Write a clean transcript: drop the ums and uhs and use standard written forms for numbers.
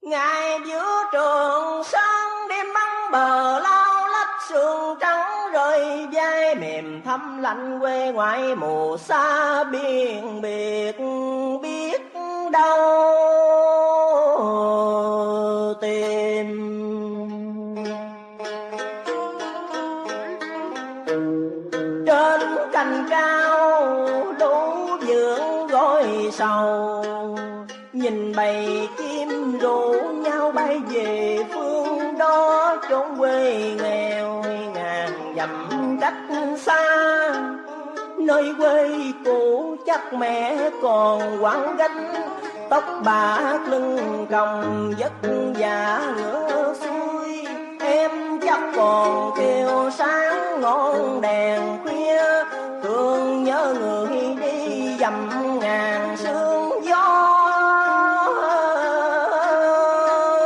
Ngày giữa trường sơn đêm băng bờ lao lách sương trắng rơi vai mềm thấm lạnh quê ngoại mù xa biên biệt biết đâu tìm. Trên cành cao lũ vượng gói sầu, nhìn bầy chim rủ nhau bay về phương đó chốn quê nghèo ngàn dặm cách xa. Nơi quê cũ chắc mẹ còn quẳng gánh, tóc bạc lưng còng vất vả ngửa xuôi. Em chắc còn kêu xa